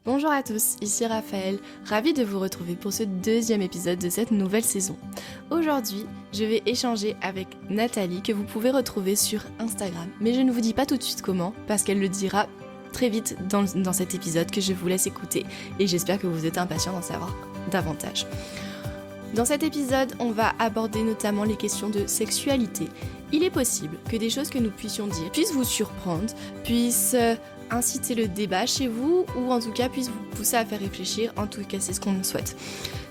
Bonjour à tous, ici Raphaël, ravie de vous retrouver pour ce deuxième épisode de cette nouvelle saison. Aujourd'hui, je vais échanger avec Nathalie que vous pouvez retrouver sur Instagram, mais je ne vous dis pas tout de suite comment, parce qu'elle le dira très vite dans cet épisode que je vous laisse écouter, et j'espère que vous êtes impatients d'en savoir davantage. Dans cet épisode, on va aborder notamment les questions de sexualité. Il est possible que des choses que nous puissions dire puissent vous surprendre, puissent inciter le débat chez vous, ou en tout cas puissent vous pousser à faire réfléchir. En tout cas, c'est ce qu'on souhaite.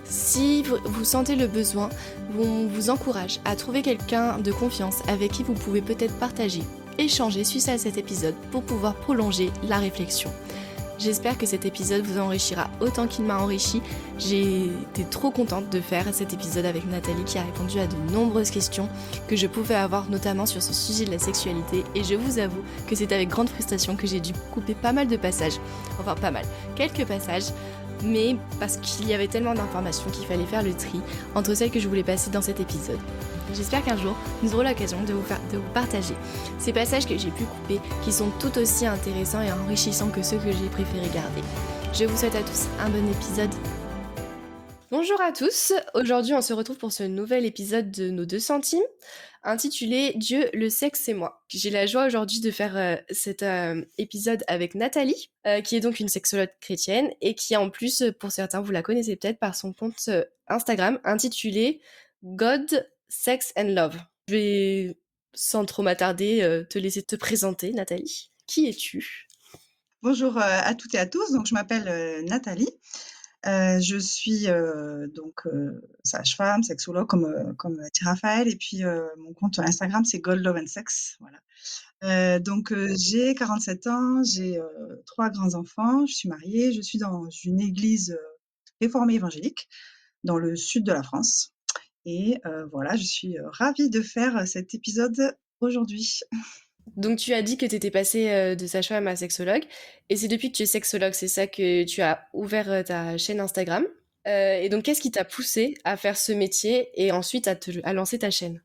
Si vous sentez le besoin, on vous encourage à trouver quelqu'un de confiance avec qui vous pouvez peut-être partager, échanger suite à cet épisode pour pouvoir prolonger la réflexion. J'espère que cet épisode vous enrichira autant qu'il m'a enrichi. J'ai été trop contente de faire cet épisode avec Nathalie qui a répondu à de nombreuses questions que je pouvais avoir notamment sur ce sujet de la sexualité, et je vous avoue que c'est avec grande frustration que j'ai dû couper pas mal de passages. Enfin pas mal, quelques passages, mais parce qu'il y avait tellement d'informations qu'il fallait faire le tri entre celles que je voulais passer dans cet épisode. J'espère qu'un jour, nous aurons l'occasion de vous partager ces passages que j'ai pu couper, qui sont tout aussi intéressants et enrichissants que ceux que j'ai préféré garder. Je vous souhaite à tous un bon épisode. Bonjour à tous, aujourd'hui on se retrouve pour ce nouvel épisode de nos 2 centimes, intitulé Dieu, le sexe et moi. J'ai la joie aujourd'hui de faire cet épisode avec Nathalie, qui est donc une sexologue chrétienne, et qui en plus, pour certains, vous la connaissez peut-être par son compte Instagram, intitulé God, Sex and Love. Je vais, sans trop m'attarder, te laisser te présenter, Nathalie. Qui es-tu ? Bonjour à toutes et à tous. Donc, je m'appelle Nathalie. Je suis sage-femme, sexologue, comme dit Raphaël. Et puis, mon compte Instagram, c'est God Love and Sex. Voilà. J'ai 47 ans, j'ai 3 grands-enfants, je suis mariée, je suis dans une église réformée évangélique dans le sud de la France. Et voilà, je suis ravie de faire cet épisode aujourd'hui. Donc tu as dit que tu étais passée de sage-femme à sexologue, et c'est depuis que tu es sexologue, c'est ça, que tu as ouvert ta chaîne Instagram. Et donc qu'est-ce qui t'a poussé à faire ce métier et ensuite à lancer ta chaîne ?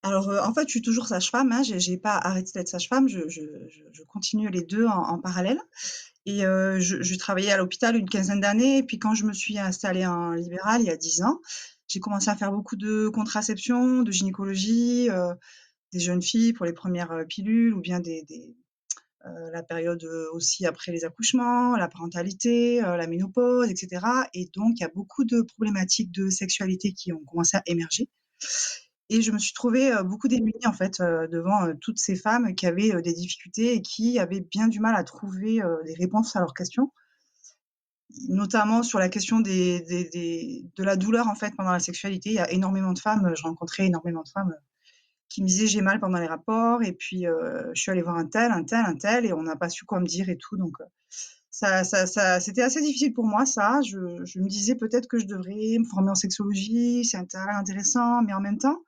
Alors, en fait, je suis toujours sage-femme, hein, j'ai pas arrêté d'être sage-femme, je continue les 2 en parallèle. Et je travaillais à l'hôpital une quinzaine d'années, et puis quand je me suis installée en libéral il y a 10 ans, j'ai commencé à faire beaucoup de contraception, de gynécologie, des jeunes filles pour les premières pilules, ou bien la période, aussi après les accouchements, la parentalité, la ménopause et cetera. Et donc il y a beaucoup de problématiques de sexualité qui ont commencé à émerger, et je me suis trouvée, beaucoup démunie en fait, devant, toutes ces femmes qui avaient, des difficultés et qui avaient bien du mal à trouver, des réponses à leurs questions. Notamment sur la question de la douleur en fait pendant la sexualité. Il y a énormément de femmes, je rencontrais énormément de femmes, qui me disaient: «J'ai mal pendant les rapports», et puis, je suis allée voir un tel, un tel, un tel, et on n'a pas su quoi me dire et tout. Donc, ça c'était assez difficile pour moi ça. Je me disais: «Peut-être que je devrais me former en sexologie, c'est intéressant», mais en même temps,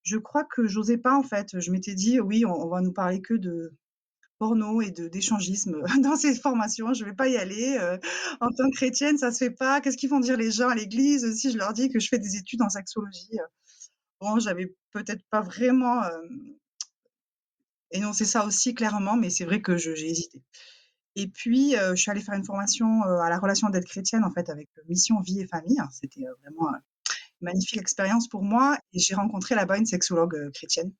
je crois que j'osais pas en fait. Je m'étais dit: «Oui, on va nous parler que de porno et d'échangisme dans ces formations, je vais pas y aller, en tant que chrétienne, ça se fait pas. Qu'est-ce qu'ils vont dire les gens à l'église si je leur dis que je fais des études en sexologie?» Bon, j'avais peut-être pas vraiment, énoncé ça aussi clairement, mais c'est vrai que j'ai hésité. Et puis, je suis allée faire une formation, à la relation d'aide chrétienne, en fait, avec, Mission Vie et Famille. Alors c'était, vraiment, une magnifique expérience pour moi, et j'ai rencontré là-bas une sexologue, chrétienne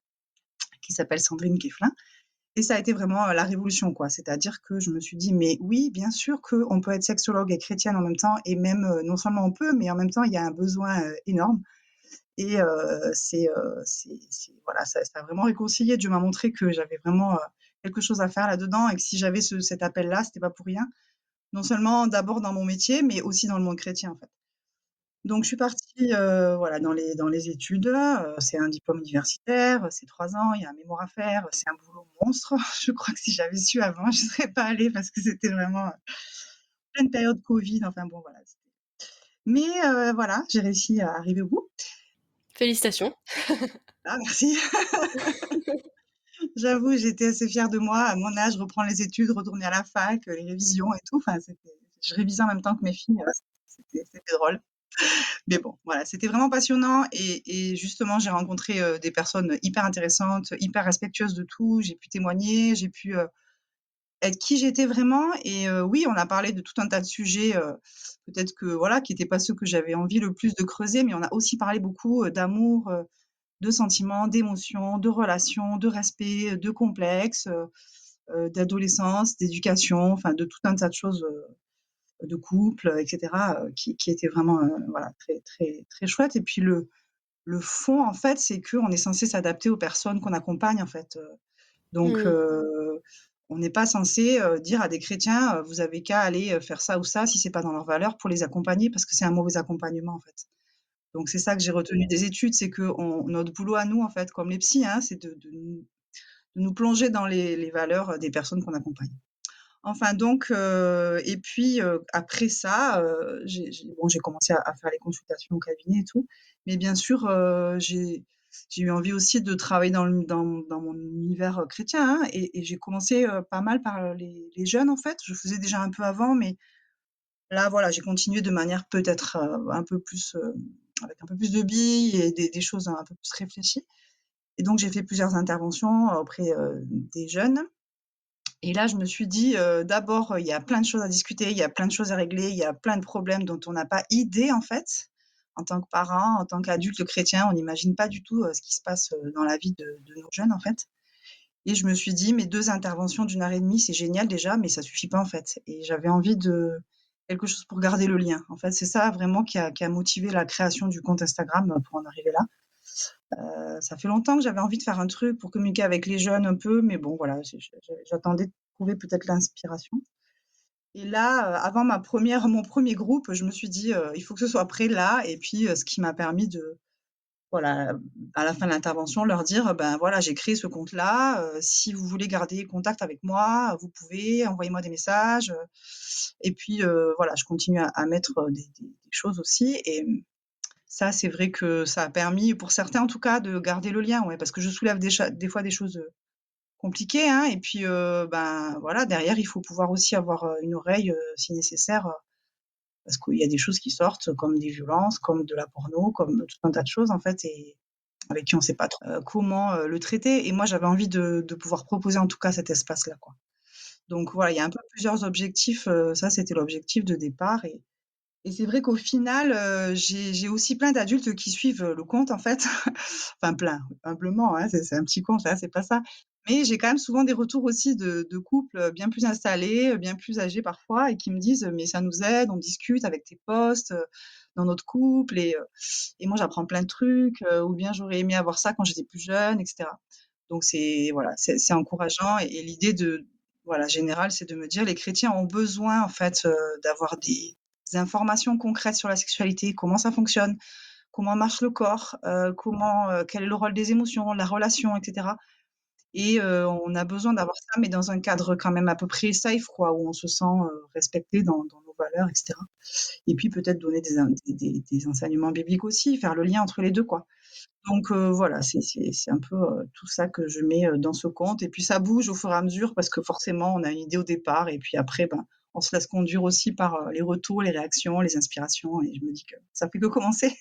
qui s'appelle Sandrine Guesflin. Et ça a été vraiment, la révolution, quoi. C'est-à-dire que je me suis dit: «Mais oui, bien sûr qu'on peut être sexologue et chrétienne en même temps, et même, non seulement on peut, mais en même temps, il y a un besoin, énorme». Et c'est voilà, ça a vraiment réconcilié. Dieu m'a montré que j'avais vraiment, quelque chose à faire là-dedans, et que si j'avais cet appel-là, c'était pas pour rien. Non seulement d'abord dans mon métier, mais aussi dans le monde chrétien, en fait. Donc je suis partie, voilà, dans les études, c'est un diplôme universitaire, c'est 3 ans, il y a un mémoire à faire, c'est un boulot monstre. Je crois que si j'avais su avant, je serais pas allée parce que c'était vraiment, pleine période covid, enfin bon, voilà. Mais voilà, j'ai réussi à arriver au bout. Félicitations. Ah merci. J'avoue, j'étais assez fière de moi. À mon âge, reprendre les études, retourner à la fac, les révisions et tout, enfin je révisais en même temps que mes filles, c'était drôle. Mais bon, voilà, c'était vraiment passionnant, et justement, j'ai rencontré, des personnes hyper intéressantes, hyper respectueuses de tout. J'ai pu témoigner, j'ai pu, être qui j'étais vraiment. Et oui, on a parlé de tout un tas de sujets, peut-être que voilà, qui n'étaient pas ceux que j'avais envie le plus de creuser, mais on a aussi parlé beaucoup d'amour, de sentiments, d'émotions, de relations, de respect, de complexes, d'adolescence, d'éducation, enfin de tout un tas de choses, de couple, etc., qui étaient vraiment voilà, très, très, très chouettes. Et puis le fond, en fait, c'est qu'on est censé s'adapter aux personnes qu'on accompagne, en fait. Donc, Mmh. on n'est pas censé dire à des chrétiens, vous avez qu'à aller faire ça ou ça si c'est pas dans leurs valeurs pour les accompagner, parce que c'est un mauvais accompagnement, en fait. Donc, c'est ça que j'ai retenu des études, c'est que notre boulot à nous, en fait, comme les psys, hein, c'est de nous plonger dans les valeurs des personnes qu'on accompagne. Enfin donc, et puis, après ça, j'ai commencé à faire les consultations au cabinet et tout. Mais bien sûr, j'ai eu envie aussi de travailler dans mon univers, chrétien, hein, et j'ai commencé, pas mal par, les jeunes, en fait. Je faisais déjà un peu avant, mais là, voilà, j'ai continué de manière peut-être, un peu plus, avec un peu plus de billes et des choses un peu plus réfléchies. Et donc j'ai fait plusieurs interventions auprès, des jeunes. Et là, je me suis dit, d'abord, il y a plein de choses à discuter, il y a plein de choses à régler, il y a plein de problèmes dont on n'a pas idée, en fait. En tant que parent, en tant qu'adulte chrétien, on n'imagine pas du tout, ce qui se passe, dans la vie de nos jeunes, en fait. Et je me suis dit: «Mes 2 interventions d'1 heure et demie, c'est génial déjà, mais ça suffit pas, en fait». Et j'avais envie de quelque chose pour garder le lien. En fait, c'est ça vraiment qui a motivé la création du compte Instagram, pour en arriver là. Ça fait longtemps que j'avais envie de faire un truc pour communiquer avec les jeunes un peu, mais bon voilà, j'attendais de trouver peut-être l'inspiration. Et là, avant mon premier groupe, je me suis dit, «Il faut que ce soit prêt là», et puis, ce qui m'a permis de voilà, à la fin de l'intervention, leur dire: «Ben voilà, j'ai créé ce compte-là, si vous voulez garder contact avec moi, vous pouvez, envoyez-moi des messages», et puis, voilà, je continue à mettre, des choses aussi. Et ça, c'est vrai que ça a permis, pour certains en tout cas, de garder le lien, ouais, parce que je soulève des fois des choses, compliquées, hein. Et puis, ben, voilà, derrière, il faut pouvoir aussi avoir, une oreille, si nécessaire, parce qu'il y a des choses qui sortent, comme des violences, comme de la porno, comme tout un tas de choses, en fait, et avec qui on sait pas trop, comment, le traiter. Et moi, j'avais envie de pouvoir proposer, en tout cas, cet espace-là, quoi. Donc voilà, il y a un peu plusieurs objectifs, ça, c'était l'objectif de départ. Et c'est vrai qu'au final, j'ai aussi plein d'adultes qui suivent, le compte, en fait. Enfin plein, humblement, hein, c'est un petit compte, hein, c'est pas ça. Mais j'ai quand même souvent des retours aussi de couples, bien plus installés, bien plus âgés parfois, et qui me disent: «Mais ça nous aide, on discute avec tes posts, dans notre couple, et moi j'apprends plein de trucs», ou bien: «J'aurais aimé avoir ça quand j'étais plus jeune», et cetera. Donc c'est voilà, c'est encourageant. Et l'idée de voilà, générale, c'est de me dire: «Les chrétiens ont besoin, en fait, d'avoir des informations concrètes sur la sexualité, comment ça fonctionne, comment marche le corps, quel est le rôle des émotions, la relation, et cetera». Et on a besoin d'avoir ça, mais dans un cadre quand même à peu près safe, quoi, où on se sent, respecté dans nos valeurs, et cetera. Et puis peut-être donner des enseignements bibliques aussi, faire le lien entre les 2, quoi. Donc voilà, c'est un peu, tout ça que je mets, dans ce compte. Et puis ça bouge au fur et à mesure, parce que forcément on a une idée au départ, et puis après, ben, on se laisse conduire aussi par, les retours, les réactions, les inspirations, et je me dis que ça fait que commencer.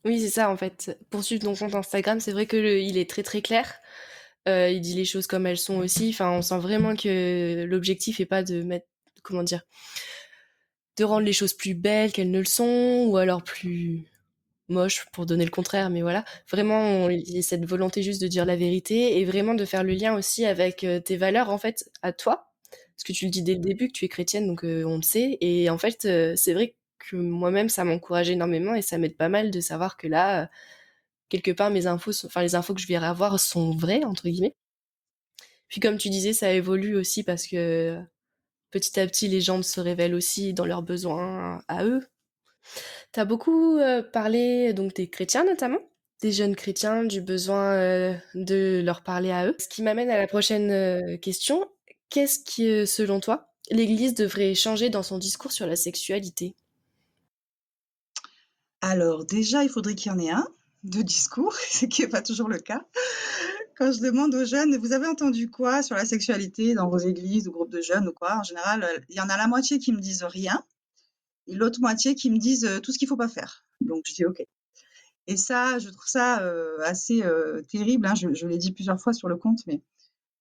Oui, c'est ça en fait. Pour suivre ton compte Instagram, c'est vrai que il est très très clair. Il dit les choses comme elles sont aussi. Enfin, on sent vraiment que l'objectif est pas de mettre, comment dire, de rendre les choses plus belles qu'elles ne le sont, ou alors plus moches pour donner le contraire. Mais voilà, vraiment, il y a cette volonté juste de dire la vérité et vraiment de faire le lien aussi avec tes valeurs en fait à toi. Parce que tu le dis dès le début que tu es chrétienne, donc on le sait. Et en fait, c'est vrai que moi-même, ça m'encourage énormément et ça m'aide pas mal de savoir que là, quelque part, mes infos, enfin les infos que je vais avoir sont vraies entre guillemets. Puis comme tu disais, ça évolue aussi parce que petit à petit, les gens se révèlent aussi dans leurs besoins à eux. T'as beaucoup parlé donc des chrétiens notamment, des jeunes chrétiens, du besoin de leur parler à eux. Ce qui m'amène à la prochaine question. Qu'est-ce qui, selon toi, l'Église devrait changer dans son discours sur la sexualité? Alors déjà, il faudrait qu'il y en ait un de discours, ce qui est pas toujours le cas. Quand je demande aux jeunes: «Vous avez entendu quoi sur la sexualité dans vos églises ou groupes de jeunes ou quoi?» En général, il y en a la moitié qui me disent rien, et l'autre moitié qui me disent, tout ce qu'il faut pas faire. Donc je dis: «OK». Et ça, je trouve ça, assez, terrible, hein. Je l'ai dit plusieurs fois sur le compte, mais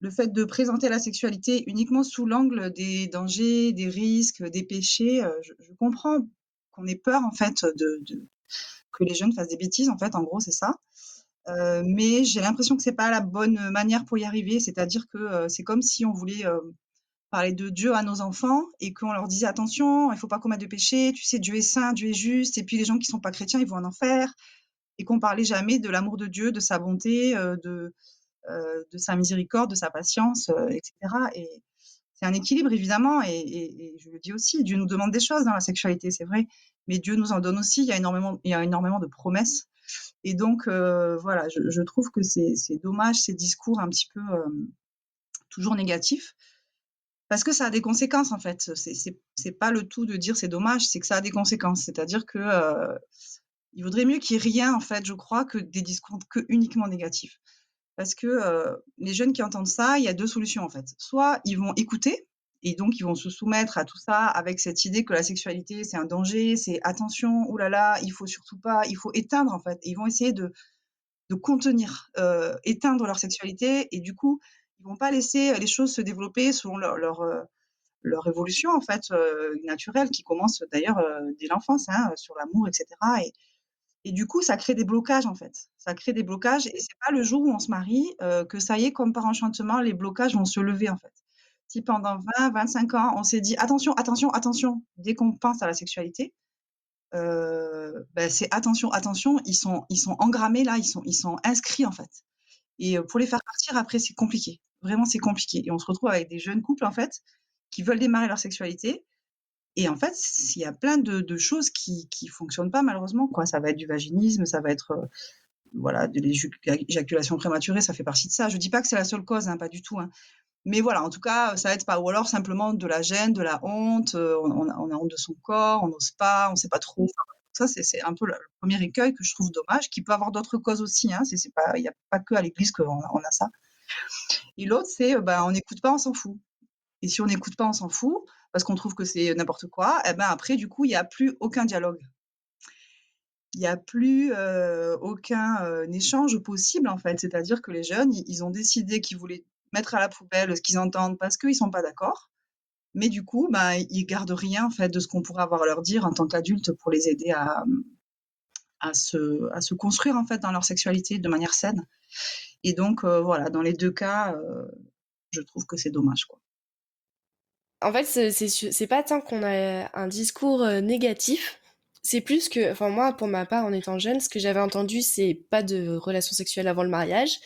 le fait de présenter la sexualité uniquement sous l'angle des dangers, des risques, des péchés, je comprends qu'on ait peur, en fait, que les jeunes fassent des bêtises, en fait, en gros, c'est ça. Mais j'ai l'impression que c'est pas la bonne manière pour y arriver. C'est-à-dire que c'est comme si on voulait parler de Dieu à nos enfants et qu'on leur disait attention, il faut pas commettre de péché, tu sais, Dieu est saint, Dieu est juste, et puis les gens qui sont pas chrétiens, ils vont en enfer, et qu'on parlait jamais de l'amour de Dieu, de sa bonté, de sa miséricorde, de sa patience, etc. Et c'est un équilibre évidemment, et je le dis aussi, Dieu nous demande des choses dans la sexualité, c'est vrai, mais Dieu nous en donne aussi. Il y a énormément de promesses. Et donc, voilà, je trouve que c'est dommage ces discours un petit peu toujours négatifs, parce que ça a des conséquences en fait. C'est pas le tout de dire c'est dommage, c'est que ça a des conséquences. C'est-à-dire que il vaudrait mieux qu'il y ait rien en fait, je crois, que des discours que uniquement négatifs. Parce que les jeunes qui entendent ça, il y a deux solutions en fait. Soit ils vont écouter et donc ils vont se soumettre à tout ça avec cette idée que la sexualité c'est un danger, c'est attention, oulala, il faut surtout pas, il faut éteindre en fait. Et ils vont essayer de contenir, éteindre leur sexualité, et du coup ils vont pas laisser les choses se développer selon leur évolution en fait naturelle, qui commence d'ailleurs dès l'enfance, hein, sur l'amour, etc. Et du coup, ça crée des blocages, en fait. Ça crée des blocages, et c'est pas le jour où on se marie que ça y est, comme par enchantement, les blocages vont se lever, en fait. Si pendant 20, 25 ans, on s'est dit attention, attention, attention, dès qu'on pense à la sexualité, ben c'est attention, attention, ils sont engrammés là, ils sont inscrits, en fait. Et pour les faire partir après, c'est compliqué. Vraiment, c'est compliqué. Et on se retrouve avec des jeunes couples, en fait, qui veulent démarrer leur sexualité, et en fait, il y a plein de choses qui fonctionnent pas malheureusement, quoi. Ça va être du vaginisme, ça va être voilà, de l'éjaculation prématurée, ça fait partie de ça. Je dis pas que c'est la seule cause, hein, pas du tout, hein. Mais voilà, en tout cas, ça aide pas. Ou alors simplement de la gêne, de la honte. On a honte de son corps, on n'ose pas, on sait pas trop. Enfin, ça, c'est un peu le premier écueil que je trouve dommage, qui peut avoir d'autres causes aussi, hein. C'est pas, il y a pas que à l'église on a ça. Et l'autre, c'est, ben, on n'écoute pas, on s'en fout. Et si on n'écoute pas, on s'en fout, parce qu'on trouve que c'est n'importe quoi. Et ben après, du coup, il y a plus aucun dialogue. Il y a plus aucun échange possible en fait. C'est-à-dire que les jeunes, ils ont décidé qu'ils voulaient mettre à la poubelle ce qu'ils entendent parce qu'ils sont pas d'accord. Mais du coup, ben, ils gardent rien en fait de ce qu'on pourrait avoir à leur dire en tant qu'adultes pour les aider à se construire en fait dans leur sexualité de manière saine. Et donc voilà, dans les deux cas, je trouve que c'est dommage, quoi. En fait, c'est pas tant qu'on a un discours négatif, c'est plus que, enfin moi, pour ma part, en étant jeune, ce que j'avais entendu, c'est pas de relations sexuelles avant le mariage,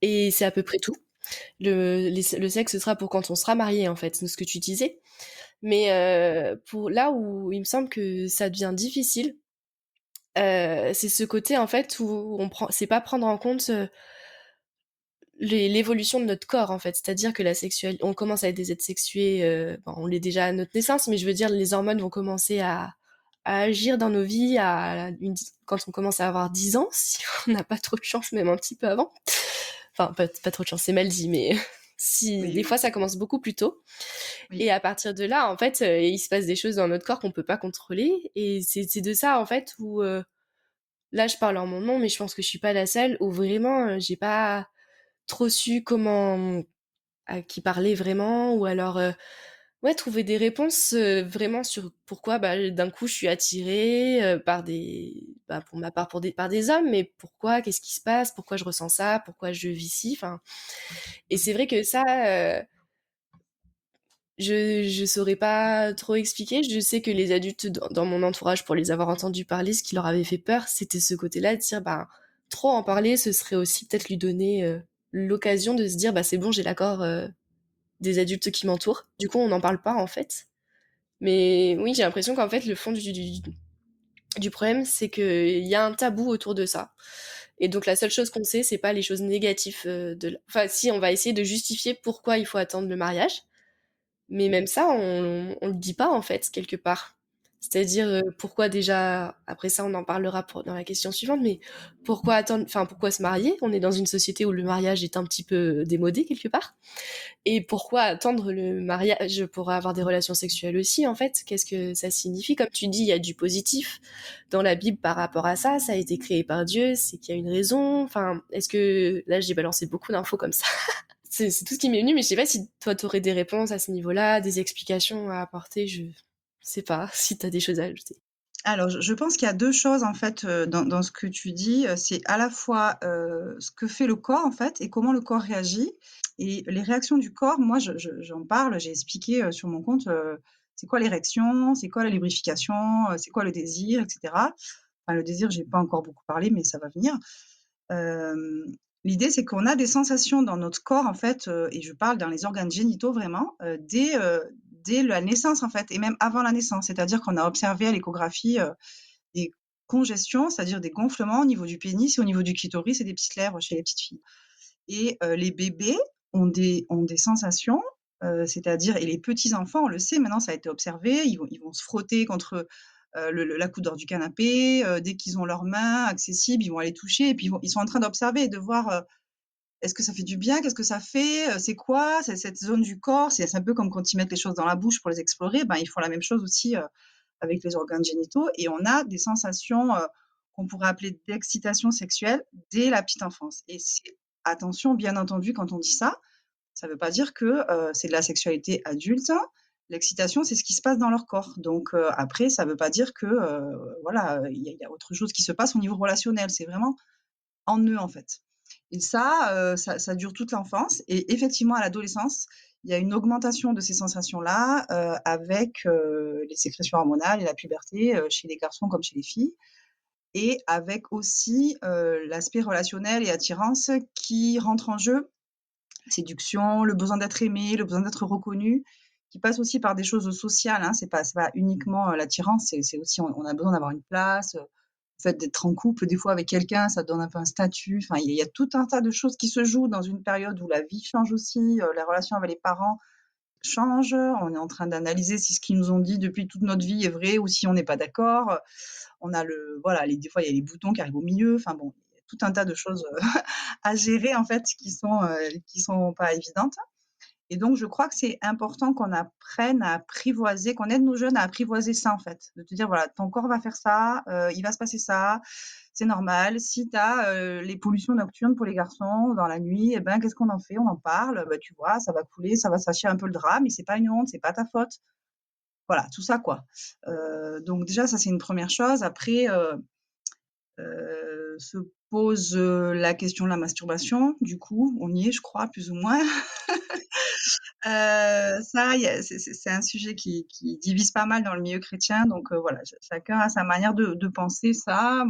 et c'est à peu près tout. Le sexe, ce sera pour quand on sera marié, en fait, c'est ce que tu disais. Mais pour là où il me semble que ça devient difficile, c'est ce côté, en fait, où c'est pas prendre en compte l'évolution de notre corps en fait, c'est-à-dire que on commence à être des êtres sexués, bon, on l'est déjà à notre naissance, mais je veux dire les hormones vont commencer à agir dans nos vies quand on commence à avoir 10 ans, si on n'a pas trop de chance, même un petit peu avant. Enfin, pas trop de chance, c'est mal dit, mais si Oui, des oui, fois ça commence beaucoup plus tôt. oui. Et à partir de là, en fait, il se passe des choses dans notre corps qu'on peut pas contrôler. Et c'est de ça en fait où là je parle en mon nom, mais je pense que je suis pas la seule où vraiment j'ai pas trop su comment à qui parler vraiment, ou alors ouais, trouver des réponses vraiment sur pourquoi d'un coup je suis attirée par pour ma part par des hommes, mais pourquoi, qu'est-ce qui se passe, pourquoi je ressens ça, pourquoi je vis ci, enfin. Et c'est vrai que ça je saurais pas trop expliquer. Je sais que les adultes dans mon entourage, pour les avoir entendus parler, ce qui leur avait fait peur, c'était ce côté-là de dire trop en parler, ce serait aussi peut-être lui donner l'occasion de se dire c'est bon, j'ai l'accord des adultes qui m'entourent. Du coup, on n'en parle pas en fait. Mais oui, j'ai l'impression qu'en fait, le fond du problème, c'est qu'il y a un tabou autour de ça. Et donc, la seule chose qu'on sait, c'est pas les choses négatives Enfin, si, on va essayer de justifier pourquoi il faut attendre le mariage. Mais même ça, on le dit pas, en fait, quelque part. C'est-à-dire, pourquoi déjà, après ça, on en parlera dans la question suivante, mais pourquoi attendre, enfin, pourquoi se marier? On est dans une société où le mariage est un petit peu démodé, quelque part. Et pourquoi attendre le mariage pour avoir des relations sexuelles aussi, en fait? Qu'est-ce que ça signifie? Comme tu dis, il y a du positif dans la Bible par rapport à ça. Ça a été créé par Dieu, c'est qu'il y a une raison. Enfin, est-ce que... Là, j'ai balancé beaucoup d'infos comme ça. c'est tout ce qui m'est venu, mais je sais pas si toi t'aurais des réponses à ce niveau-là, des explications à apporter. Je sais pas si t'as des choses à ajouter. Alors, je pense qu'il y a 2 choses, en fait, dans ce que tu dis, c'est à la fois, ce que fait le corps, en fait, et comment le corps réagit et les réactions du corps, moi, j'en parle, j'ai expliqué, sur mon compte, c'est quoi l'érection, c'est quoi la lubrification, c'est quoi le désir et cetera. Enfin, le désir, j'ai pas encore beaucoup parlé, mais ça va venir. Hem, L'idée, c'est qu'on a des sensations dans notre corps, en fait, et je parle dans les organes génitaux vraiment, dès la naissance, en fait, et même avant la naissance. C'est-à-dire qu'on a observé à l'échographie, des congestions, c'est-à-dire des gonflements au niveau du pénis et au niveau du clitoris et des petites lèvres chez les petites filles. Et les bébés ont des sensations, c'est-à-dire et les petits enfants, on le sait maintenant, ça a été observé, ils vont se frotter contre, le la coudeur du canapé, dès qu'ils ont leurs mains accessibles, ils vont aller toucher et puis ils sont en train d'observer et de voir, est-ce que ça fait du bien? Qu'est-ce que ça fait? C'est quoi? C'est cette zone du corps? C'est un peu comme quand ils mettent les choses dans la bouche pour les explorer, ben, ils font la même chose aussi, avec les organes génitaux et on a des sensations, qu'on pourrait appeler d'excitation sexuelle dès la petite enfance et c'est attention, bien entendu, quand on dit ça veut pas dire que, c'est de la sexualité adulte. L'excitation, c'est ce qui se passe dans leur corps donc après ça veut pas dire que, voilà, il y a autre chose qui se passe au niveau relationnel. C'est vraiment en eux, en fait. Et ça dure toute l'enfance et effectivement, à l'adolescence, il y a une augmentation de ces sensations-là, avec, les sécrétions hormonales et la puberté, chez les garçons comme chez les filles et avec aussi, l'aspect relationnel et attirance qui rentre en jeu. Séduction, le besoin d'être aimé, le besoin d'être reconnu, qui passe aussi par des choses sociales, hein. C'est pas uniquement, l'attirance, c'est aussi on a besoin d'avoir une place, le fait d'être en couple, des fois avec quelqu'un, ça donne un peu un statut. Enfin, il y a tout un tas de choses qui se jouent dans une période où la vie change aussi, la relation avec les parents change. On est en train d'analyser si ce qu'ils nous ont dit depuis toute notre vie est vrai ou si on n'est pas d'accord. On a voilà, des fois, il y a les boutons qui arrivent au milieu. Enfin bon, il y a tout un tas de choses à gérer en fait qui sont pas évidentes. Et donc, je crois que c'est important qu'on apprenne à apprivoiser, qu'on aide nos jeunes à apprivoiser ça, en fait. De te dire, voilà, ton corps va faire ça, il va se passer ça, c'est normal. Si tu as les pollutions nocturnes pour les garçons dans la nuit, eh ben, qu'est-ce qu'on en fait? On en parle, bah, tu vois, ça va couler, ça va sacher un peu le drap, mais c'est pas une honte, c'est pas ta faute. Voilà, tout ça, quoi. Donc, déjà, ça, c'est une première chose. Après, se pose la question de la masturbation, du coup, on y est, je crois, plus ou moins. Ça, c'est un sujet qui divise pas mal dans le milieu chrétien, donc voilà, chacun a sa manière de penser ça.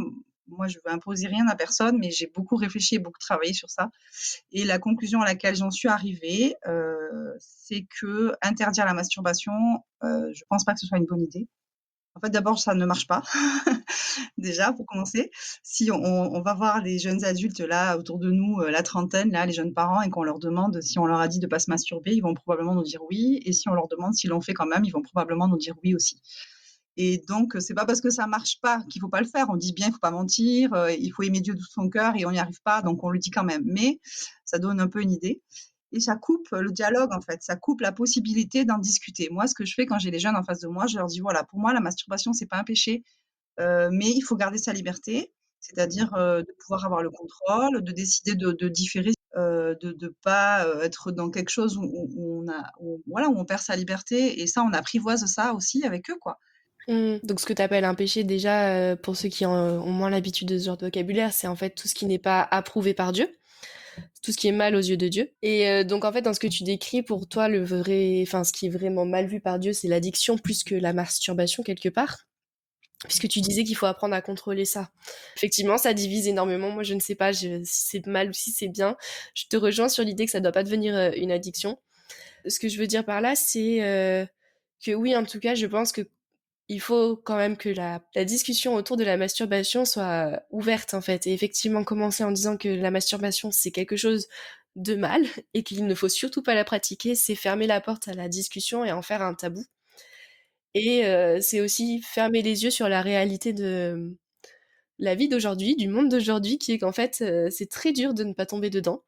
Moi, je veux imposer rien à personne, mais j'ai beaucoup réfléchi et beaucoup travaillé sur ça. Et la conclusion à laquelle j'en suis arrivée, c'est que interdire la masturbation, je pense pas que ce soit une bonne idée. En fait, d'abord, ça ne marche pas. Déjà, pour commencer. Si on va voir les jeunes adultes là autour de nous, la trentaine là, les jeunes parents et qu'on leur demande si on leur a dit de pas se masturber, ils vont probablement nous dire oui et si on leur demande s'ils l'ont fait quand même, ils vont probablement nous dire oui aussi. Et donc, c'est pas parce que ça marche pas qu'il faut pas le faire. On dit bien, il faut pas mentir, il faut aimer Dieu de tout son cœur et on n'y arrive pas, donc on le dit quand même. Mais ça donne un peu une idée et ça coupe le dialogue en fait, ça coupe la possibilité d'en discuter. Moi, ce que je fais quand j'ai les jeunes en face de moi, je leur dis: «Voilà, pour moi la masturbation c'est pas un péché, mais il faut garder sa liberté, c'est-à-dire, de pouvoir avoir le contrôle, de décider de différer, de pas, être dans quelque chose où voilà, où on perd sa liberté et ça, on apprivoise ça aussi avec eux, quoi. Donc ce que tu appelles un péché déjà, pour ceux qui ont moins l'habitude de ce genre de vocabulaire, c'est en fait tout ce qui n'est pas approuvé par Dieu, tout ce qui est mal aux yeux de Dieu. Et donc en fait dans ce que tu décris, pour toi enfin ce qui est vraiment mal vu par Dieu, c'est l'addiction plus que la masturbation quelque part. Puisque tu disais qu'il faut apprendre à contrôler ça. Effectivement, ça divise énormément. Moi, je ne sais pas si c'est mal ou si c'est bien. Je te rejoins sur l'idée que ça doit pas devenir une addiction. Ce que je veux dire par là, c'est que oui, en tout cas, je pense que il faut quand même que la discussion autour de la masturbation soit ouverte, en fait. Et effectivement, commencer en disant que la masturbation, c'est quelque chose de mal et qu'il ne faut surtout pas la pratiquer, c'est fermer la porte à la discussion et en faire un tabou. Et c'est aussi fermer les yeux sur la réalité de la vie d'aujourd'hui, du monde d'aujourd'hui, qui est qu'en fait, c'est très dur de ne pas tomber dedans,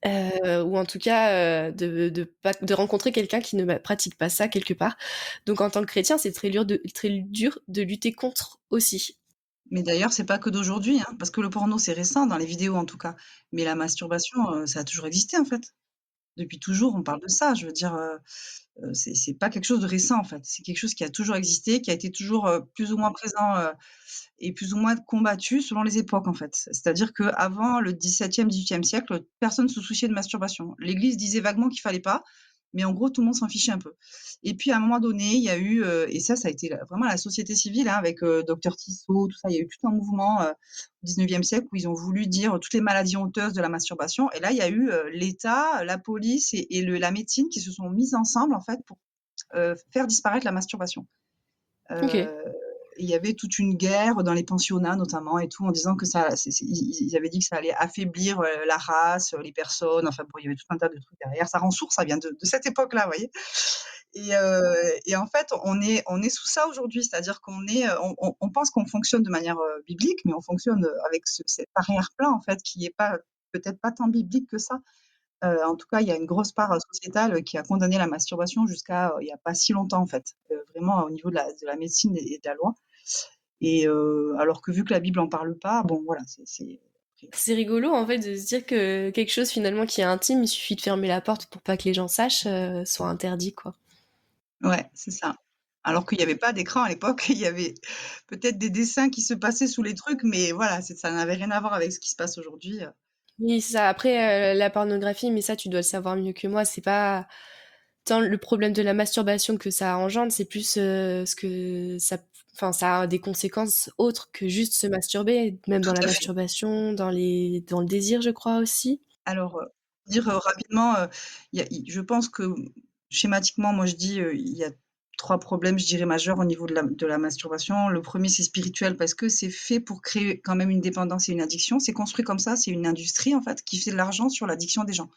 ou en tout cas, de rencontrer quelqu'un qui ne pratique pas ça quelque part. Donc en tant que chrétien, c'est très dur de lutter contre aussi. Mais d'ailleurs, c'est pas que d'aujourd'hui, hein, parce que le porno, c'est récent dans les vidéos en tout cas, mais la masturbation, ça a toujours existé en fait. Depuis toujours, on parle de ça. Je veux dire, c'est pas quelque chose de récent, en fait. C'est quelque chose qui a toujours existé, qui a été toujours, plus ou moins présent, et plus ou moins combattu selon les époques, en fait. C'est-à-dire qu'avant le XVIIe, XVIIIe siècle, personne ne se souciait de masturbation. L'Église disait vaguement qu'il fallait pas, mais en gros, tout le monde s'en fichait un peu. Et puis, à un moment donné, il y a eu, et ça a été vraiment la société civile, hein, avec Docteur Tissot, tout ça. Il y a eu tout un mouvement au XIXe siècle où ils ont voulu dire toutes les maladies honteuses de la masturbation. Et là, il y a eu l'État, la police et la médecine qui se sont mises ensemble, en fait, pour faire disparaître la masturbation. Ok. Il y avait toute une guerre dans les pensionnats notamment et tout en disant que ça, ils avaient dit que ça allait affaiblir la race, les personnes. Enfin bon, il y avait tout un tas de trucs derrière. Ça rend sourd, ça vient de cette époque-là, vous voyez. Et en fait, on est sous ça aujourd'hui, c'est-à-dire qu'on est, on pense qu'on fonctionne de manière biblique, mais on fonctionne avec cet arrière-plan en fait qui est pas peut-être pas tant biblique que ça. En tout cas, il y a une grosse part sociétale qui a condamné la masturbation jusqu'à il n'y a pas si longtemps en fait, vraiment au niveau de la médecine et de la loi. Et alors que vu que la Bible en parle pas, bon voilà, C'est rigolo en fait de se dire que quelque chose finalement qui est intime, il suffit de fermer la porte pour pas que les gens sachent, soit interdit quoi. ouais, c'est ça. Alors qu'il y avait pas d'écran à l'époque, il y avait peut-être des dessins qui se passaient sous les trucs, mais voilà, ça n'avait rien à voir avec ce qui se passe aujourd'hui. Oui, c'est ça. Après, la pornographie, mais ça, tu dois le savoir mieux que moi, c'est pas tant le problème de la masturbation que ça engendre, c'est plus ce que ça, enfin, ça a des conséquences autres que juste se masturber, même Tout dans la à fait. masturbation, dans le désir, je crois aussi. Alors, dire, rapidement, il y a i je pense que schématiquement, moi je dis, il y a 3 problèmes, je dirais majeurs au niveau de la masturbation. Le premier, c'est spirituel parce que c'est fait pour créer quand même une dépendance et une addiction. C'est construit comme ça, c'est une industrie en fait qui fait de l'argent sur l'addiction des gens.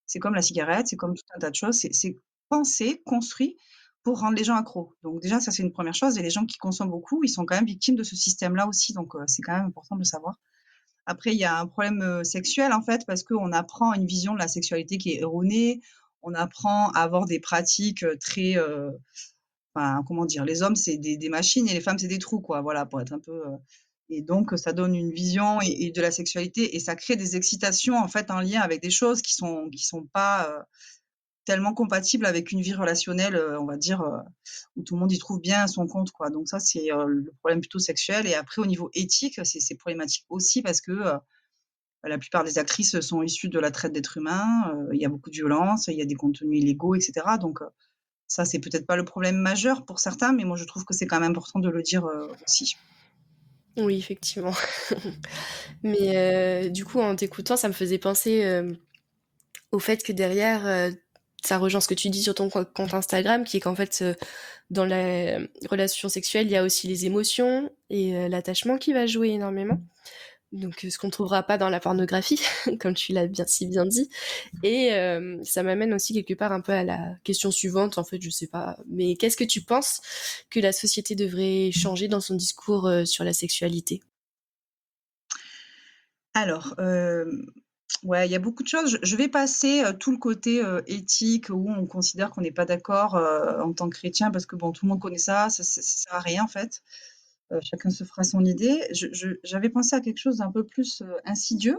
C'est comme la cigarette, c'est comme tout un tas de choses, c'est pensé, construit pour rendre les gens accros. Donc déjà, ça c'est une première chose et les gens qui consomment beaucoup, ils sont quand même victimes de ce système-là aussi, donc c'est quand même important de le savoir. Après, il y a un problème, sexuel, en fait, parce qu'on apprend une vision de la sexualité qui est erronée. On apprend à avoir des pratiques, très, enfin, comment dire? Les hommes, c'est des machines et les femmes, c'est des trous, quoi. Voilà, pour être un peu, et donc ça donne une vision et de la sexualité et ça crée des excitations, en fait, en lien avec des choses qui sont pas, tellement compatibles avec une vie relationnelle, on va dire, où tout le monde y trouve bien son compte, quoi. Donc ça, c'est, le problème plutôt sexuel et après au niveau éthique, c'est problématique aussi parce que, la plupart des actrices sont issues de la traite d'êtres humains, il y a beaucoup de violence, il y a des contenus illégaux et cetera donc ça, c'est peut-être pas le problème majeur pour certains, mais moi je trouve que c'est quand même important de le dire, aussi. Oui, effectivement. Mais du coup, en t'écoutant, ça me faisait penser au fait que derrière, ça rejoint ce que tu dis sur ton compte Instagram, qui est qu'en fait, dans la relation sexuelle, il y a aussi les émotions et l'attachement qui va jouer énormément. Donc, ce qu'on ne trouvera pas dans la pornographie, comme tu l'as bien, si bien dit. Et ça m'amène aussi quelque part un peu à la question suivante, en fait, je sais pas. Mais qu'est-ce que tu penses que la société devrait changer dans son discours sur la sexualité? Alors, ouais, il y a beaucoup de choses. Je vais passer, tout le côté, éthique où on considère qu'on n'est pas d'accord, en tant que chrétien parce que bon, tout le monde connaît ça, ça sert à rien en fait. Chacun se fera son idée. J'avais pensé à quelque chose d'un peu plus, insidieux,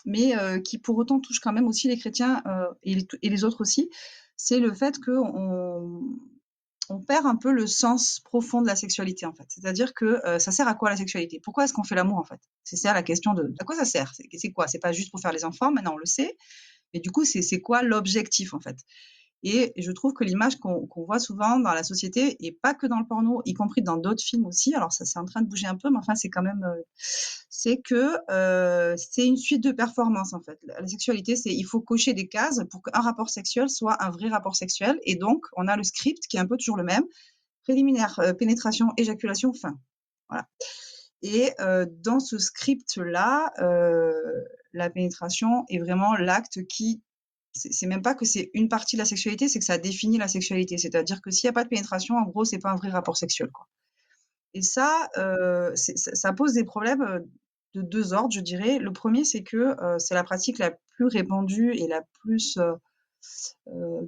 mais qui pour autant touche quand même aussi les chrétiens, et les autres aussi. C'est le fait qu'on perd un peu le sens profond de la sexualité, en fait. C'est-à-dire que, ça sert à quoi la sexualité? Pourquoi est-ce qu'on fait l'amour, en fait? C'est ça la question de à quoi ça sert? C'est quoi? C'est pas juste pour faire les enfants, maintenant on le sait, mais du coup, c'est quoi l'objectif, en fait? Et je trouve que l'image qu'on voit souvent dans la société et pas que dans le porno, y compris dans d'autres films aussi, alors ça c'est en train de bouger un peu, mais enfin c'est quand même, c'est que, c'est une suite de performances en fait. La sexualité, c'est il faut cocher des cases pour qu'un rapport sexuel soit un vrai rapport sexuel et donc on a le script qui est un peu toujours le même: préliminaire, pénétration, éjaculation, fin. Voilà. Et dans ce script-là, la pénétration est vraiment l'acte qui c'est même pas que c'est une partie de la sexualité, c'est que ça définit la sexualité. C'est-à-dire que s'il y a pas de pénétration, en gros, c'est pas un vrai rapport sexuel, quoi. Et ça, ça pose des problèmes, de 2 ordres, je dirais. Le premier, c'est que, c'est la pratique la plus répandue et la plus,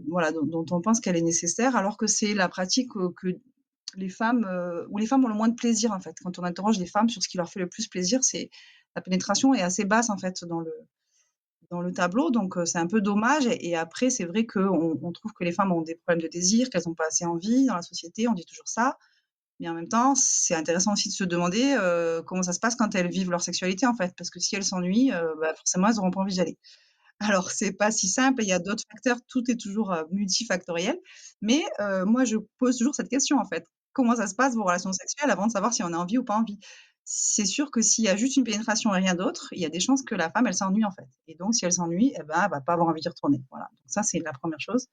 voilà, dont on pense qu'elle est nécessaire, alors que c'est la pratique, que les femmes, où les femmes ont le moins de plaisir, en fait. Quand on interroge les femmes sur ce qui leur fait le plus plaisir, c'est la pénétration est assez basse, en fait, dans le tableau, donc c'est un peu dommage et après c'est vrai qu'on trouve que les femmes ont des problèmes de désir, qu'elles ont pas assez envie dans la société, on dit toujours ça. Mais en même temps, c'est intéressant aussi de se demander, comment ça se passe quand elles vivent leur sexualité, en fait. Parce que si elles s'ennuient, bah, forcément, elles auront pas envie d'y aller. Alors c'est pas si simple, il y a d'autres facteurs, tout est toujours, multifactoriel. Mais, moi je pose toujours cette question, en fait. Comment ça se passe vos relations sexuelles avant de savoir si on a envie ou pas envie? C'est sûr que s'il y a juste une pénétration et rien d'autre, il y a des chances que la femme, elle s'ennuie, en fait. Et donc si elle s'ennuie et ben, elle va pas avoir envie d'y retourner. Voilà, donc ça, c'est la première chose.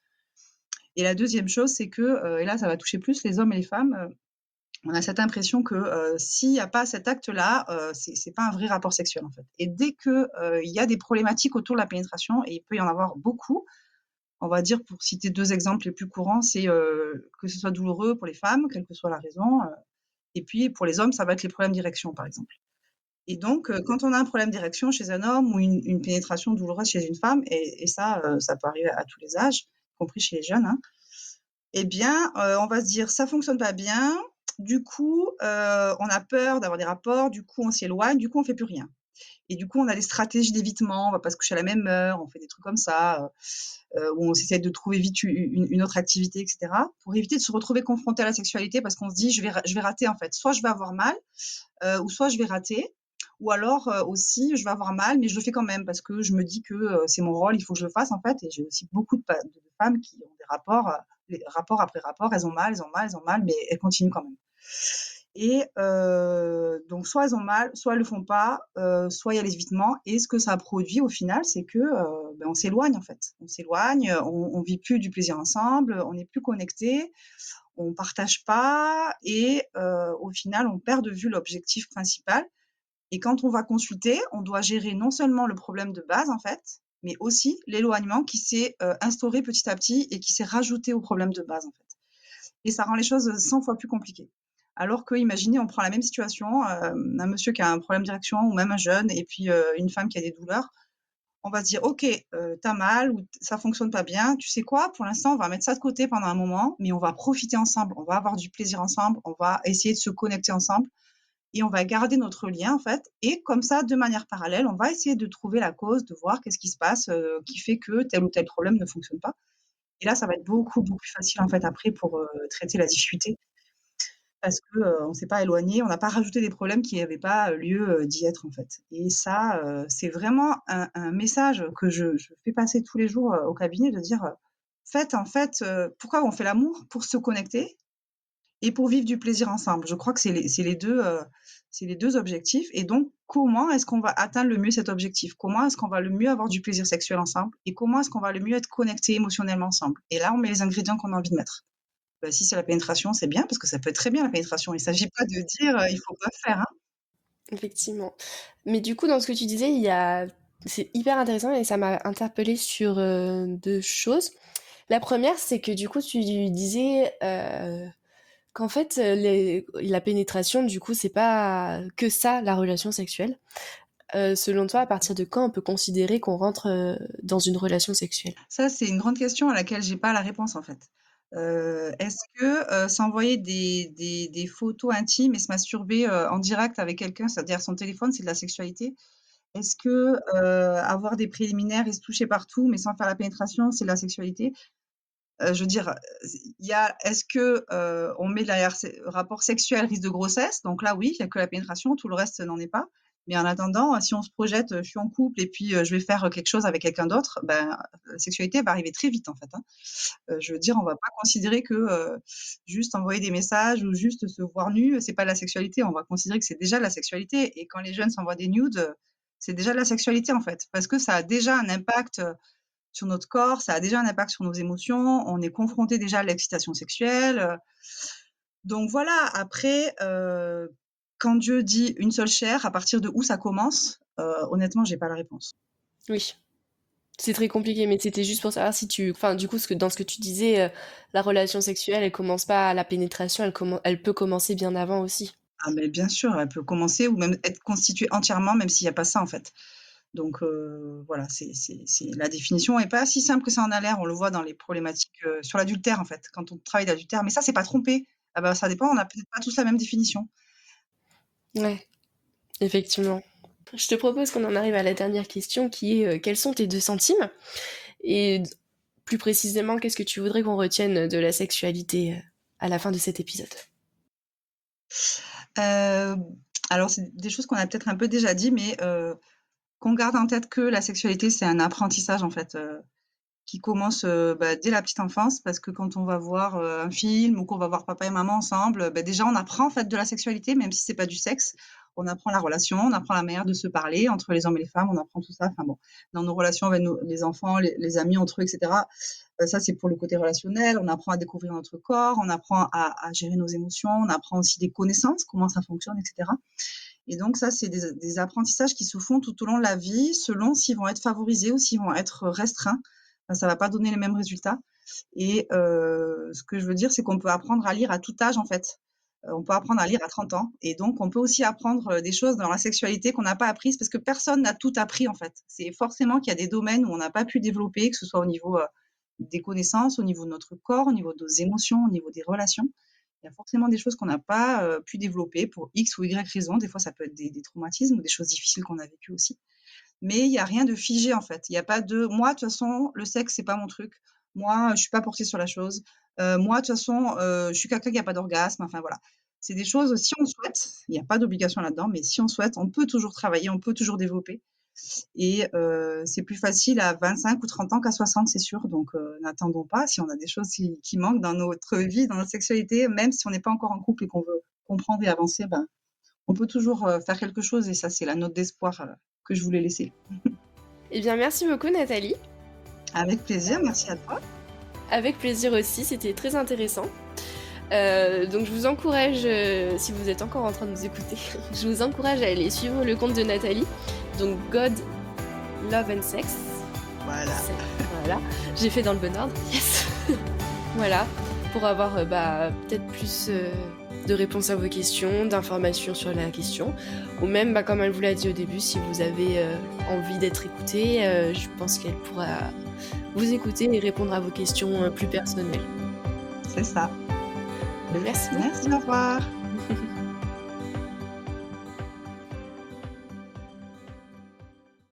Et la deuxième chose, c'est que, et là, ça va toucher plus les hommes et les femmes, on a cette impression que, s'il y a pas cet acte-là, c'est pas un vrai rapport sexuel, en fait. Et dès que, il y a des problématiques autour de la pénétration et il peut y en avoir beaucoup, on va dire pour citer 2 exemples les plus courants, c'est, que ce soit douloureux pour les femmes, quelle que soit la raison, et puis pour les hommes, ça va être les problèmes d'érection, par exemple. Et donc, quand on a un problème d'érection chez un homme ou une pénétration douloureuse chez une femme et ça, ça peut arriver à tous les âges, y compris chez les jeunes, hein, eh bien, on va se dire: «Ça fonctionne pas bien». Du coup, on a peur d'avoir des rapports, du coup, on s'éloigne, du coup, on fait plus rien et du coup, on a des stratégies d'évitement, on va pas se coucher à la même heure, on fait des trucs comme ça, où on essaie de trouver vite une autre activité et cetera, pour éviter de se retrouver confronté à la sexualité parce qu'on se dit: «Je vais rater, en fait. Soit je vais avoir mal, ou soit je vais rater ou alors, aussi je vais avoir mal, mais je le fais quand même parce que je me dis que, c'est mon rôle, il faut que je le fasse, en fait» et j'ai aussi beaucoup de femmes qui ont des rapports, les rapport après rapport, elles ont mal, elles ont mal, elles ont mal, mais elles continuent quand même et donc soit elles ont mal, soit elles le font pas, soit il y a l'évitement et ce que ça produit au final, c'est que, ben, on s'éloigne, en fait. On s'éloigne, on vit plus du plaisir ensemble, on n'est plus connectés, on partage pas et au final, on perd de vue l'objectif principal et quand on va consulter, on doit gérer non seulement le problème de base, en fait, mais aussi l'éloignement qui s'est, instauré petit à petit et qui s'est rajouté au problème de base, en fait. Et ça rend les choses, 100 fois plus compliquées. Alors que, imaginez, on prend la même situation, un monsieur qui a un problème d'érection ou même un jeune et puis, une femme qui a des douleurs. On va se dire: «OK, tu mal ou ça fonctionne pas bien. Tu sais quoi? Pour l'instant, on va mettre ça de côté pendant un moment, mais on va profiter ensemble. On va avoir du plaisir ensemble. On va essayer de se connecter ensemble et on va garder notre lien, en fait et comme ça, de manière parallèle, on va essayer de trouver la cause, de voir qu'est-ce qui se passe, qui fait que tel ou tel problème ne fonctionne pas et là, ça va être beaucoup, beaucoup plus facile, en fait, après pour, traiter la difficulté parce que, on s'est pas éloigné, on n'a pas rajouté des problèmes qui n'avaient pas lieu, d'y être, en fait et ça, c'est vraiment un message que je fais passer tous les jours, au cabinet de dire, «Faites en fait, pourquoi on fait l'amour? Pour se connecter et pour vivre du plaisir ensemble. Je crois que c'est les 2 objectifs et donc comment est-ce qu'on va atteindre le mieux cet objectif? Comment est-ce qu'on va le mieux avoir du plaisir sexuel ensemble? Et comment est-ce qu'on va le mieux être connecté émotionnellement ensemble? Et là, on met les ingrédients qu'on a envie de mettre. Bah, si c'est la pénétration, c'est bien parce que ça peut être très bien la pénétration. Il s'agit pas de dire, «Il faut pas faire», hein. Effectivement. Mais du coup, dans ce que tu disais, c'est hyper intéressant et ça m'a interpellée sur 2 choses. La première, c'est que du coup, tu disais qu'en fait, la pénétration, du coup, c'est pas que ça, la relation sexuelle. Selon toi, à partir de quand on peut considérer qu'on rentre dans une relation sexuelle? Ça, c'est une grande question à laquelle j'ai pas la réponse, en fait. Est-ce que, s'envoyer des photos intimes et se masturber, en direct avec quelqu'un, c'est-à-dire son téléphone, c'est de la sexualité? Est-ce que, avoir des préliminaires et se toucher partout, mais sans faire la pénétration, c'est de la sexualité? Je veux dire, il y a est-ce que, on met derrière rapport sexuel, risque de grossesse? Donc là, oui, il y a que la pénétration, tout le reste n'en est pas. Mais en attendant, si on se projette, je suis en couple et puis, je vais faire, quelque chose avec quelqu'un d'autre, ben, la sexualité va arriver très vite, en fait, hein. Je veux dire, on va pas considérer que, juste envoyer des messages ou juste se voir nu, c'est pas de la sexualité. On va considérer que c'est déjà de la sexualité et quand les jeunes s'envoient des nudes, c'est déjà de la sexualité, en fait. Parce que ça a déjà un impact, sur notre corps, ça a déjà un impact sur nos émotions, on est confronté déjà à l'excitation sexuelle, donc voilà. Après, quand Dieu dit: «Une seule chair», à partir de où ça commence? Honnêtement, j'ai pas la réponse. Oui. C'est très compliqué, mais c'était juste pour savoir si enfin, du coup, dans ce que tu disais, la relation sexuelle, elle commence pas à la pénétration, elle peut commencer bien avant aussi. Ah mais bien sûr, elle peut commencer ou même être constituée entièrement, même s'il y a pas ça, en fait. Donc voilà, c'est la définition est pas si simple que ça en a l'air. On le voit dans les problématiques, sur l'adultère, en fait, quand on travaille l'adultère. Mais ça, c'est pas tromper. Ah bah, ça dépend, on a peut-être pas tous la même définition. Ouais, effectivement. Je te propose qu'on en arrive à la dernière question qui est quels sont tes 2 centimes? Et plus précisément, qu'est-ce que tu voudrais qu'on retienne de la sexualité à la fin de cet épisode? Euh, alors, c'est des choses qu'on a peut-être un peu déjà dit, mais qu'on garde en tête que la sexualité, c'est un apprentissage, en fait, qui commence dès la petite enfance, parce que quand on va voir un film ou qu'on va voir papa et maman ensemble, déjà on apprend en fait de la sexualité, même si c'est pas du sexe. On apprend la relation, on apprend la manière de se parler entre les hommes et les femmes, on apprend tout ça. Enfin bon, dans nos relations avec les enfants, les amis entre eux, etc. Ça c'est pour le côté relationnel. On apprend à découvrir notre corps, on apprend à gérer nos émotions, on apprend aussi des connaissances, comment ça fonctionne, etc. Et donc ça, c'est des apprentissages qui se font tout au long de la vie, selon s'ils vont être favorisés ou s'ils vont être restreints. Enfin, ça va pas donner les mêmes résultats. Et ce que je veux dire, c'est qu'on peut apprendre à lire à tout âge, en fait. On peut apprendre à lire à 30 ans. Et donc, on peut aussi apprendre des choses dans la sexualité qu'on n'a pas apprises, parce que personne n'a tout appris, en fait. C'est forcément qu'il y a des domaines où on n'a pas pu développer, que ce soit au niveau des connaissances, au niveau de notre corps, au niveau de nos émotions, au niveau des relations. Il y a forcément des choses qu'on n'a pas pu développer pour X ou Y raison. Des fois, ça peut être des traumatismes ou des choses difficiles qu'on a vécues aussi. Mais il n'y a rien de figé, en fait. Il n'y a pas de moi, de toute façon, le sexe, c'est pas mon truc. Moi, je suis pas portée sur la chose. Moi, de toute façon, je suis quelqu'un qui n'a pas d'orgasme. Enfin, voilà. C'est des choses, si on souhaite, il n'y a pas d'obligation là-dedans, mais si on souhaite, on peut toujours travailler, on peut toujours développer. Et c'est plus facile à 25 ou 30 ans qu'à 60, c'est sûr. Donc, n'attendons pas. Si on a des choses qui manquent dans notre vie, dans notre sexualité, même si on n'est pas encore en couple et qu'on veut comprendre et avancer, ben, on peut toujours faire quelque chose. Et ça, c'est la note d'espoir que je voulais laisser. Eh bien, merci beaucoup, Nathalie. Avec plaisir, merci à toi. Avec plaisir aussi, c'était très intéressant. Donc je vous encourage, si vous êtes encore en train de nous écouter, je vous encourage à aller suivre le compte de Nathalie, donc God, Love and Sex. Voilà. Voilà, j'ai fait dans le bon ordre, yes. Voilà, pour avoir peut-être plus de réponses à vos questions, d'informations sur la question, ou même, comme elle vous l'a dit au début, si vous avez envie d'être écouté, je pense qu'elle pourra vous écouter et répondre à vos questions plus personnelles. C'est ça. Merci. Merci, au revoir.